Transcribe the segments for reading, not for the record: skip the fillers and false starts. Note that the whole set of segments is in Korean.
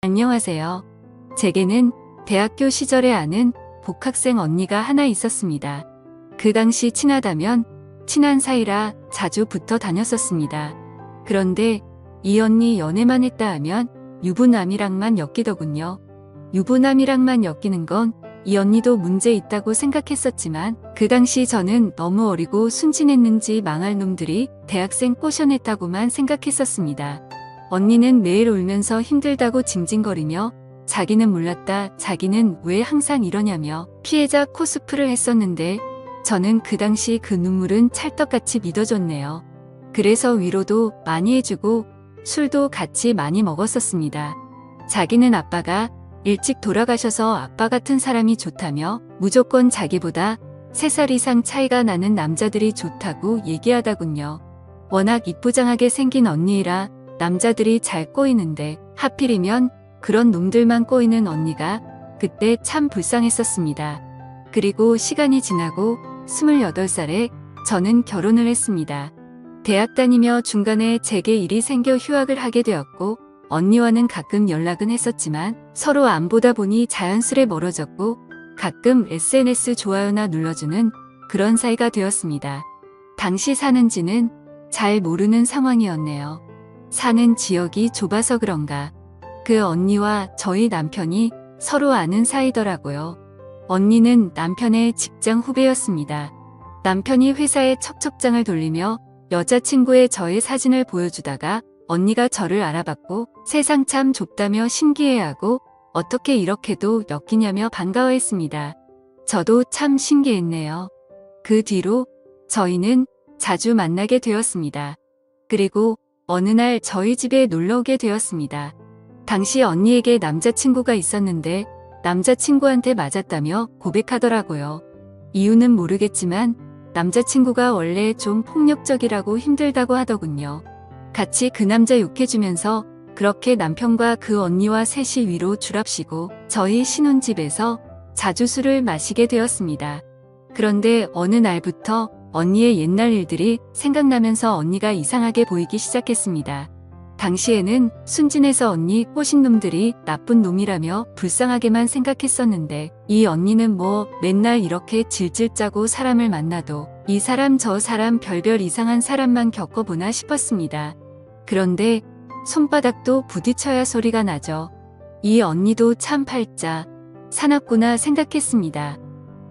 안녕하세요. 제게는 대학교 시절에 아는 복학생 언니가 하나 있었습니다. 그 당시 친하다면 친한 사이라 자주 붙어 다녔었습니다. 그런데 이 언니 연애만 했다 하면 유부남이랑만 엮이더군요. 유부남이랑만 엮이는 건 이 언니도 문제 있다고 생각했었지만 그 당시 저는 너무 어리고 순진했는지 망할 놈들이 대학생 꼬셔냈다고만 생각했었습니다. 언니는 매일 울면서 힘들다고 징징거리며 자기는 몰랐다, 자기는 왜 항상 이러냐며 피해자 코스프를 했었는데 저는 그 당시 그 눈물은 찰떡같이 믿어줬네요. 그래서 위로도 많이 해주고 술도 같이 많이 먹었었습니다. 자기는 아빠가 일찍 돌아가셔서 아빠 같은 사람이 좋다며 무조건 자기보다 3살 이상 차이가 나는 남자들이 좋다고 얘기하다군요. 워낙 이쁘장하게 생긴 언니라 남자들이 잘 꼬이는데 하필이면 그런 놈들만 꼬이는 언니가 그때 참 불쌍했었습니다. 그리고 시간이 지나고 28살에 저는 결혼을 했습니다. 대학 다니며 중간에 제게 일이 생겨 휴학을 하게 되었고 언니와는 가끔 연락은 했었지만 서로 안 보다 보니 자연스레 멀어졌고 가끔 SNS 좋아요나 눌러주는 그런 사이가 되었습니다. 당시 사는지는 잘 모르는 상황이었네요. 사는 지역이 좁아서 그런가. 그 언니와 저희 남편이 서로 아는 사이더라고요. 언니는 남편의 직장 후배였습니다. 남편이 회사에 척척장을 돌리며 여자친구의 저의 사진을 보여주다가 언니가 저를 알아봤고 세상 참 좁다며 신기해하고 어떻게 이렇게도 엮이냐며 반가워했습니다. 저도 참 신기했네요. 그 뒤로 저희는 자주 만나게 되었습니다. 그리고 어느 날 저희 집에 놀러 오게 되었습니다. 당시 언니에게 남자친구가 있었는데 남자친구한테 맞았다며 고백하더라고요. 이유는 모르겠지만 남자친구가 원래 좀 폭력적이라고 힘들다고 하더군요. 같이 그 남자 욕해주면서 그렇게 남편과 그 언니와 셋이 위로 줄합시고 저희 신혼집에서 자주 술을 마시게 되었습니다. 그런데 어느 날부터 언니의 옛날 일들이 생각나면서 언니가 이상하게 보이기 시작했습니다. 당시에는 순진해서 언니 꼬신 놈들이 나쁜 놈이라며 불쌍하게만 생각했었는데 이 언니는 뭐 맨날 이렇게 질질 짜고 사람을 만나도 이 사람 저 사람 별별 이상한 사람만 겪어보나 싶었습니다. 그런데 손바닥도 부딪혀야 소리가 나죠. 이 언니도 참 팔자 사납구나 생각했습니다.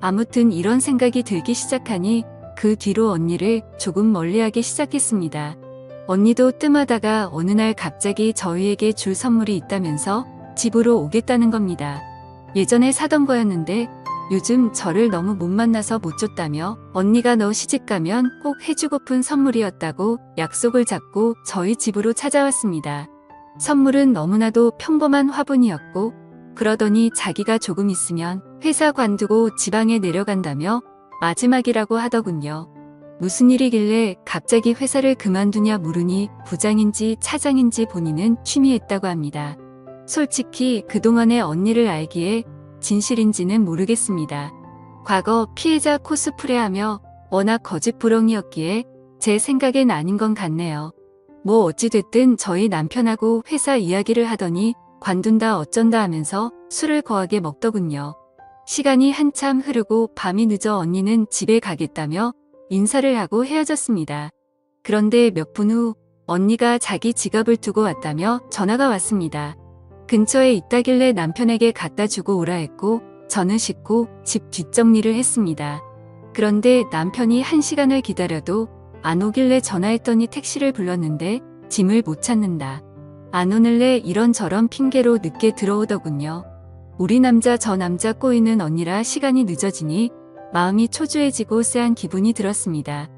아무튼 이런 생각이 들기 시작하니 그 뒤로 언니를 조금 멀리하기 시작했습니다. 언니도 뜸하다가 어느 날 갑자기 저희에게 줄 선물이 있다면서 집으로 오겠다는 겁니다. 예전에 사던 거였는데 요즘 저를 너무 못 만나서 못 줬다며 언니가 너 시집가면 꼭 해주고픈 선물이었다고 약속을 잡고 저희 집으로 찾아왔습니다. 선물은 너무나도 평범한 화분이었고 그러더니 자기가 조금 있으면 회사 관두고 지방에 내려간다며 마지막이라고 하더군요. 무슨 일이길래 갑자기 회사를 그만두냐 물으니 부장인지 차장인지 본인은 취미했다고 합니다. 솔직히 그동안의 언니를 알기에 진실인지는 모르겠습니다. 과거 피해자 코스프레하며 워낙 거짓부렁이었기에 제 생각엔 아닌 건 같네요. 뭐 어찌됐든 저희 남편하고 회사 이야기를 하더니 관둔다 어쩐다 하면서 술을 거하게 먹더군요. 시간이 한참 흐르고 밤이 늦어 언니는 집에 가겠다며 인사를 하고 헤어졌습니다. 그런데 몇 분 후 언니가 자기 지갑을 두고 왔다며 전화가 왔습니다. 근처에 있다길래 남편에게 갖다 주고 오라 했고 저는 씻고 집 뒷정리를 했습니다. 그런데 남편이 1시간을 기다려도 안 오길래 전화했더니 택시를 불렀는데 짐을 못 찾는다. 안 오늘래 이런저런 핑계로 늦게 들어오더군요. 우리 남자 저 남자 꼬이는 언니라 시간이 늦어지니 마음이 초조해지고 쎄한 기분이 들었습니다.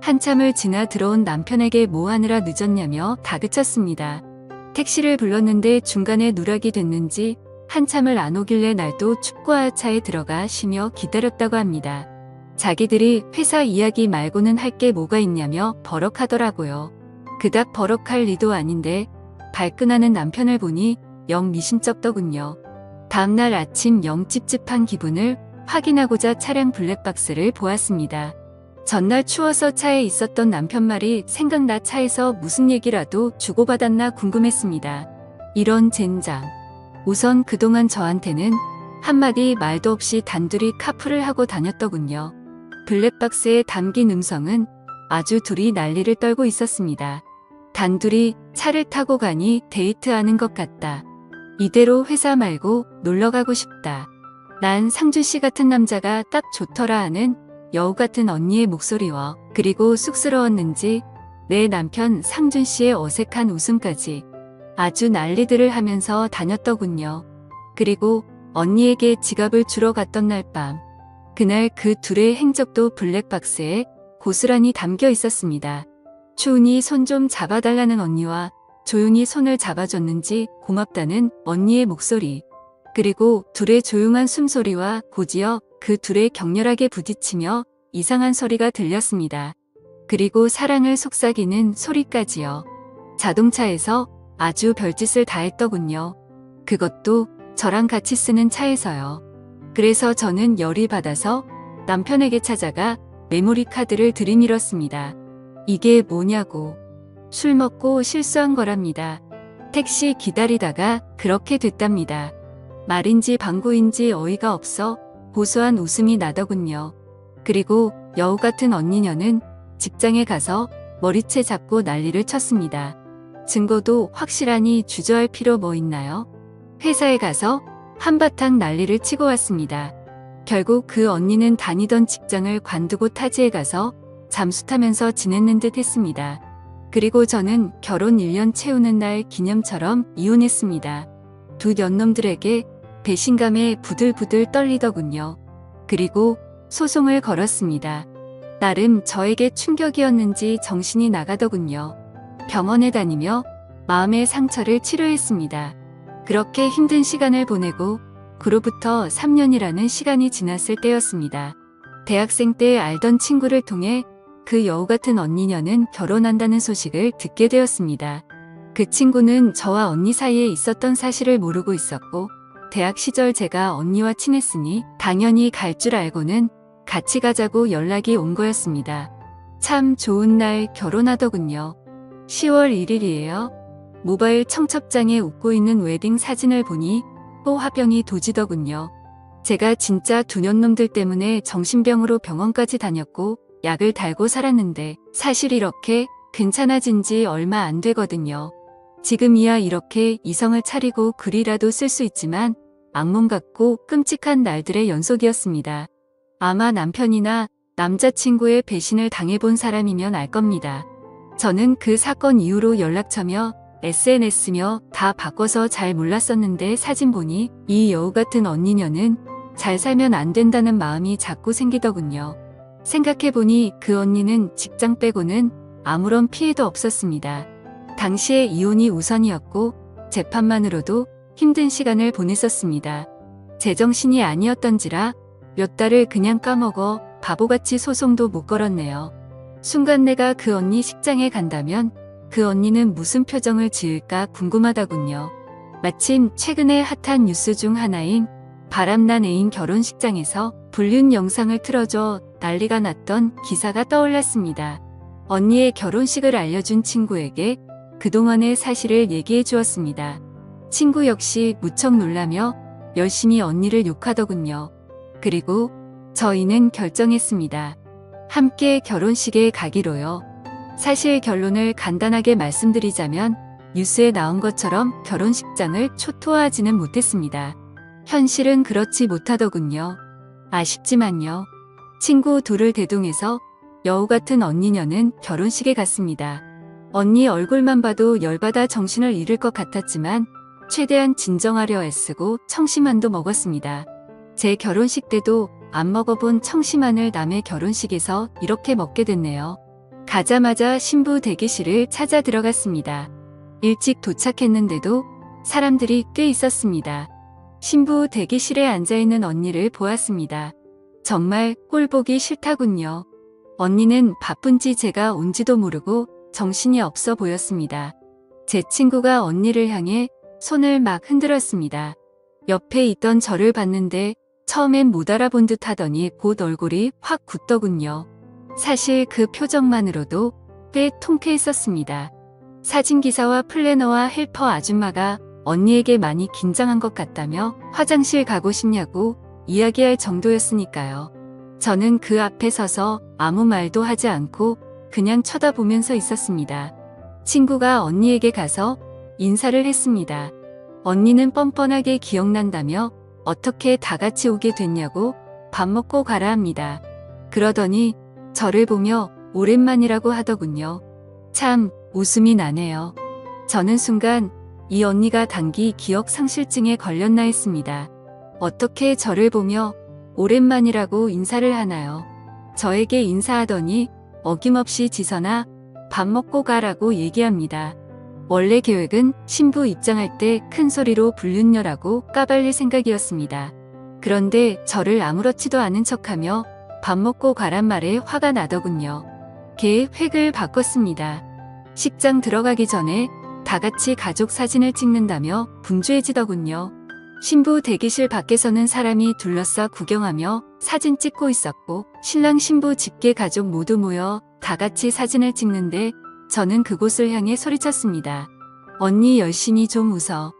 한참을 지나 들어온 남편에게 뭐 하느라 늦었냐며 다그쳤습니다. 택시를 불렀는데 중간에 누락이 됐는지 한참을 안 오길래 날도 축구화차에 들어가 쉬며 기다렸다고 합니다. 자기들이 회사 이야기 말고는 할 게 뭐가 있냐며 버럭하더라고요. 그닥 버럭할 리도 아닌데 발끈하는 남편을 보니 영 미심쩍더군요. 다음날 아침 영 찝찝한 기분을 확인하고자 차량 블랙박스를 보았습니다. 전날 추워서 차에 있었던 남편 말이 생각나 차에서 무슨 얘기라도 주고받았나 궁금했습니다. 이런 젠장. 우선 그동안 저한테는 한마디 말도 없이 단둘이 카풀을 하고 다녔더군요. 블랙박스에 담긴 음성은 아주 둘이 난리를 떨고 있었습니다. 단둘이 차를 타고 가니 데이트하는 것 같다. 이대로 회사 말고 놀러 가고 싶다. 난 상준 씨 같은 남자가 딱 좋더라 하는 여우 같은 언니의 목소리와 그리고 쑥스러웠는지 내 남편 상준 씨의 어색한 웃음까지 아주 난리들을 하면서 다녔더군요. 그리고 언니에게 지갑을 주러 갔던 날 밤. 그날 그 둘의 행적도 블랙박스에 고스란히 담겨 있었습니다. 추운이 손 좀 잡아달라는 언니와 조용히 손을 잡아줬는지 고맙다는 언니의 목소리. 그리고 둘의 조용한 숨소리와 곧이어 그 둘의 격렬하게 부딪히며 이상한 소리가 들렸습니다. 그리고 사랑을 속삭이는 소리까지요. 자동차에서 아주 별짓을 다 했더군요. 그것도 저랑 같이 쓰는 차에서요. 그래서 저는 열이 받아서 남편에게 찾아가 메모리 카드를 들이밀었습니다. 이게 뭐냐고. 술 먹고 실수한 거랍니다. 택시 기다리다가 그렇게 됐답니다. 말인지 방구인지 어이가 없어 고소한 웃음이 나더군요. 그리고 여우 같은 언니녀는 직장에 가서 머리채 잡고 난리를 쳤습니다. 증거도 확실하니 주저할 필요 뭐 있나요? 회사에 가서 한바탕 난리를 치고 왔습니다. 결국 그 언니는 다니던 직장을 관두고 타지에 가서 잠수 타면서 지냈는 듯 했습니다. 그리고 저는 결혼 1년 채우는 날 기념처럼 이혼했습니다. 두 연놈들에게 배신감에 부들부들 떨리더군요. 그리고 소송을 걸었습니다. 나름 저에게 충격이었는지 정신이 나가더군요. 병원에 다니며 마음의 상처를 치료했습니다. 그렇게 힘든 시간을 보내고 그로부터 3년이라는 시간이 지났을 때였습니다. 대학생 때 알던 친구를 통해 그 여우 같은 언니녀는 결혼한다는 소식을 듣게 되었습니다. 그 친구는 저와 언니 사이에 있었던 사실을 모르고 있었고 대학 시절 제가 언니와 친했으니 당연히 갈 줄 알고는 같이 가자고 연락이 온 거였습니다. 참 좋은 날 결혼하더군요. 10월 1일이에요. 모바일 청첩장에 웃고 있는 웨딩 사진을 보니 또 화병이 도지더군요. 제가 진짜 두 년놈들 때문에 정신병으로 병원까지 다녔고 약을 달고 살았는데 사실 이렇게 괜찮아진 지 얼마 안 되거든요. 지금이야 이렇게 이성을 차리고 글이라도 쓸 수 있지만 악몽 같고 끔찍한 날들의 연속이었습니다. 아마 남편이나 남자친구의 배신을 당해본 사람이면 알 겁니다. 저는 그 사건 이후로 연락처며 SNS며 다 바꿔서 잘 몰랐었는데 사진 보니 이 여우 같은 언니녀는 잘 살면 안 된다는 마음이 자꾸 생기더군요. 생각해보니 그 언니는 직장 빼고는 아무런 피해도 없었습니다. 당시에 이혼이 우선이었고 재판만으로도 힘든 시간을 보냈었습니다. 제정신이 아니었던지라 몇 달을 그냥 까먹어 바보같이 소송도 못 걸었네요. 순간 내가 그 언니 식장에 간다면 그 언니는 무슨 표정을 지을까 궁금하더군요. 마침 최근에 핫한 뉴스 중 하나인 바람난 애인 결혼식장에서 불륜 영상을 틀어줘 난리가 났던 기사가 떠올랐습니다. 언니의 결혼식을 알려준 친구에게 그동안의 사실을 얘기해 주었습니다. 친구 역시 무척 놀라며 열심히 언니를 욕하더군요. 그리고 저희는 결정했습니다. 함께 결혼식에 가기로요. 사실 결론을 간단하게 말씀드리자면 뉴스에 나온 것처럼 결혼식장을 초토화하지는 못했습니다. 현실은 그렇지 못하더군요. 아쉽지만요. 친구 둘을 대동해서 여우 같은 언니녀는 결혼식에 갔습니다. 언니 얼굴만 봐도 열받아 정신을 잃을 것 같았지만 최대한 진정하려 애쓰고 청심환도 먹었습니다. 제 결혼식 때도 안 먹어본 청심환을 남의 결혼식에서 이렇게 먹게 됐네요. 가자마자 신부 대기실을 찾아 들어갔습니다. 일찍 도착했는데도 사람들이 꽤 있었습니다. 신부 대기실에 앉아있는 언니를 보았습니다. 정말 꼴보기 싫다군요. 언니는 바쁜지 제가 온지도 모르고 정신이 없어 보였습니다. 제 친구가 언니를 향해 손을 막 흔들었습니다. 옆에 있던 저를 봤는데 처음엔 못 알아본 듯 하더니 곧 얼굴이 확 굳더군요. 사실 그 표정만으로도 꽤 통쾌했었습니다. 사진기사와 플래너와 헬퍼 아줌마가 언니에게 많이 긴장한 것 같다며 화장실 가고 싶냐고 이야기할 정도였으니까요. 저는 그 앞에 서서 아무 말도 하지 않고 그냥 쳐다보면서 있었습니다. 친구가 언니에게 가서 인사를 했습니다. 언니는 뻔뻔하게 기억난다며 어떻게 다 같이 오게 됐냐고 밥 먹고 가라 합니다. 그러더니 저를 보며 오랜만이라고 하더군요. 참 웃음이 나네요. 저는 순간 이 언니가 단기 기억 상실증에 걸렸나 했습니다. 어떻게 저를 보며 오랜만이라고 인사를 하나요? 저에게 인사하더니 어김없이 지선아 밥 먹고 가라고 얘기합니다. 원래 계획은 신부 입장할 때 큰 소리로 불륜녀라고 까발릴 생각이었습니다. 그런데 저를 아무렇지도 않은 척하며 밥 먹고 가란 말에 화가 나더군요. 계획을 바꿨습니다. 식장 들어가기 전에 다 같이 가족 사진을 찍는다며 분주해지더군요. 신부 대기실 밖에서는 사람이 둘러싸 구경하며 사진 찍고 있었고 신랑 신부 직계 가족 모두 모여 다 같이 사진을 찍는데 저는 그곳을 향해 소리쳤습니다. 언니 열심히 좀 웃어.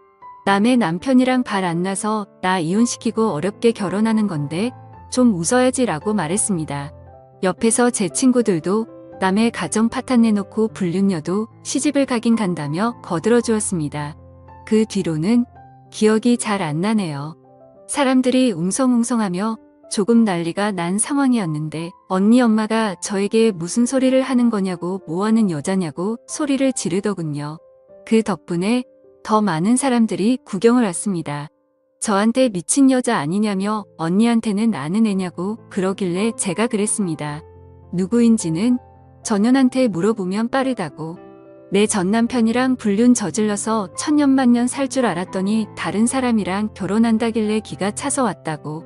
남의 남편이랑 발 안 나서 나 이혼시키고 어렵게 결혼하는 건데 좀 웃어야지라고 말했습니다. 옆에서 제 친구들도 남의 가정 파탄 내놓고 불륜녀도 시집을 가긴 간다며 거들어 주었습니다. 그 뒤로는 기억이 잘 안 나네요. 사람들이 웅성웅성하며 조금 난리가 난 상황이었는데 언니 엄마가 저에게 무슨 소리를 하는 거냐고 뭐하는 여자냐고 소리를 지르더군요. 그 덕분에 더 많은 사람들이 구경을 왔습니다. 저한테 미친 여자 아니냐며 언니한테는 아는 애냐고 그러길래 제가 그랬습니다. 누구인지는 전현한테 물어보면 빠르다고. 내 전남편이랑 불륜 저질러서 천년만년 살 줄 알았더니 다른 사람이랑 결혼한다길래 기가 차서 왔다고.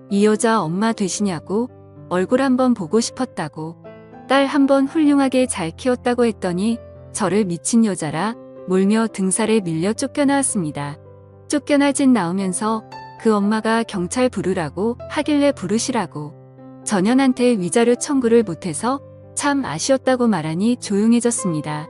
이 여자 엄마 되시냐고. 얼굴 한번 보고 싶었다고. 딸 한번 훌륭하게 잘 키웠다고 했더니 저를 미친 여자라 몰며 등살에 밀려 쫓겨나왔습니다. 쫓겨나진 나오면서 그 엄마가 경찰 부르라고 하길래 부르시라고. 전현한테 위자료 청구를 못해서 참 아쉬웠다고 말하니 조용해졌습니다.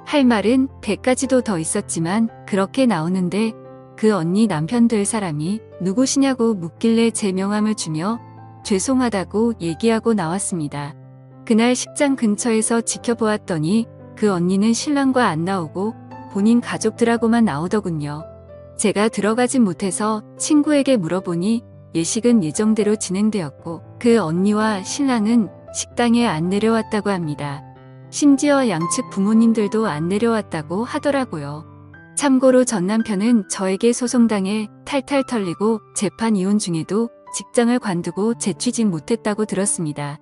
할 말은 100가지도 더 있었지만 그렇게 나오는데 그 언니 남편 될 사람이 누구시냐고 묻길래 제 명함을 주며 죄송하다고 얘기하고 나왔습니다. 그날 식장 근처에서 지켜보았더니 그 언니는 신랑과 안 나오고 본인 가족들하고만 나오더군요. 제가 들어가진 못해서 친구에게 물어보니 예식은 예정대로 진행되었고 그 언니와 신랑은 식당에 안 내려왔다고 합니다. 심지어 양측 부모님들도 안 내려왔다고 하더라고요. 참고로 전 남편은 저에게 소송당해 탈탈 털리고 재판 이혼 중에도 직장을 관두고 재취직 못했다고 들었습니다.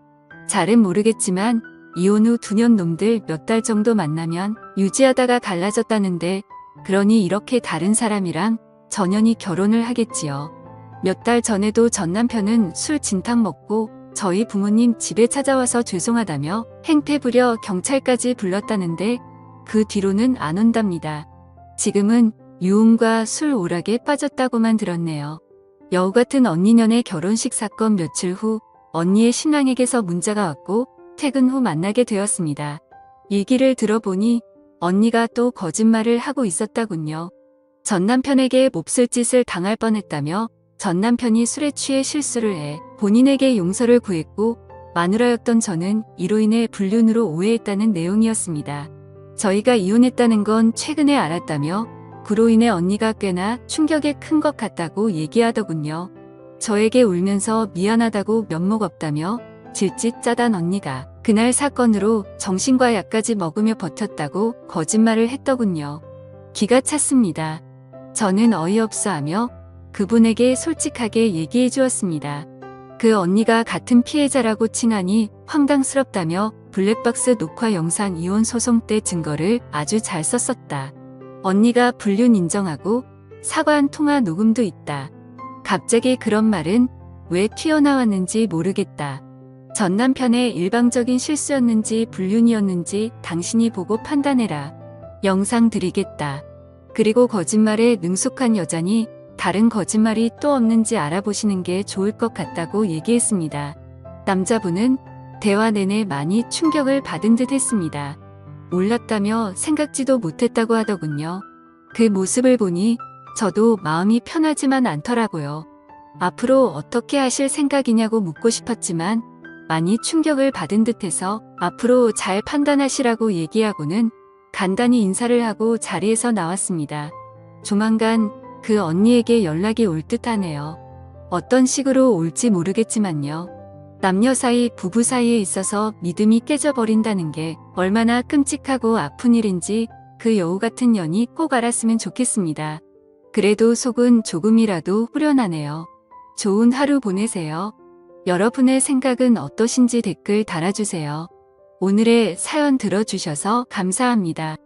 잘은 모르겠지만 이혼 후 2년 놈들 몇 달 정도 만나면 유지하다가 갈라졌다는데 그러니 이렇게 다른 사람이랑 전현이 결혼을 하겠지요. 몇 달 전에도 전 남편은 술 진탕 먹고 저희 부모님 집에 찾아와서 죄송하다며 행패 부려 경찰까지 불렀다는데 그 뒤로는 안 온답니다. 지금은 유흥과 술 오락에 빠졌다고만 들었네요. 여우 같은 언니년의 결혼식 사건 며칠 후 언니의 신랑에게서 문자가 왔고 퇴근 후 만나게 되었습니다. 얘기를 들어보니 언니가 또 거짓말을 하고 있었다군요. 전 남편에게 몹쓸 짓을 당할 뻔했다며 전 남편이 술에 취해 실수를 해 본인에게 용서를 구했고 마누라였던 저는 이로 인해 불륜으로 오해했다는 내용이었습니다. 저희가 이혼했다는 건 최근에 알았다며 그로 인해 언니가 꽤나 충격이 큰 것 같다고 얘기하더군요. 저에게 울면서 미안하다고 면목 없다며 질짓 짜단 언니가 그날 사건으로 정신과 약까지 먹으며 버텼다고 거짓말을 했더군요. 기가 찼습니다. 저는 어이없어 하며 그분에게 솔직하게 얘기해 주었습니다. 그 언니가 같은 피해자라고 칭하니 황당스럽다며 블랙박스 녹화 영상 이혼 소송 때 증거를 아주 잘 썼었다. 언니가 불륜 인정하고 사과한 통화 녹음도 있다. 갑자기 그런 말은 왜 튀어나왔는지 모르겠다. 전 남편의 일방적인 실수였는지 불륜이었는지 당신이 보고 판단해라. 영상 드리겠다. 그리고 거짓말에 능숙한 여자니 다른 거짓말이 또 없는지 알아보시는 게 좋을 것 같다고 얘기했습니다. 남자분은 대화 내내 많이 충격을 받은 듯 했습니다. 몰랐다며 생각지도 못했다고 하더군요. 그 모습을 보니 저도 마음이 편하지만 않더라고요. 앞으로 어떻게 하실 생각이냐고 묻고 싶었지만 많이 충격을 받은 듯해서 앞으로 잘 판단하시라고 얘기하고는 간단히 인사를 하고 자리에서 나왔습니다. 조만간 그 언니에게 연락이 올 듯하네요. 어떤 식으로 올지 모르겠지만요. 남녀 사이, 부부 사이에 있어서 믿음이 깨져버린다는 게 얼마나 끔찍하고 아픈 일인지 그 여우 같은 년이 꼭 알았으면 좋겠습니다. 그래도 속은 조금이라도 후련하네요. 좋은 하루 보내세요. 여러분의 생각은 어떠신지 댓글 달아주세요. 오늘의 사연 들어주셔서 감사합니다.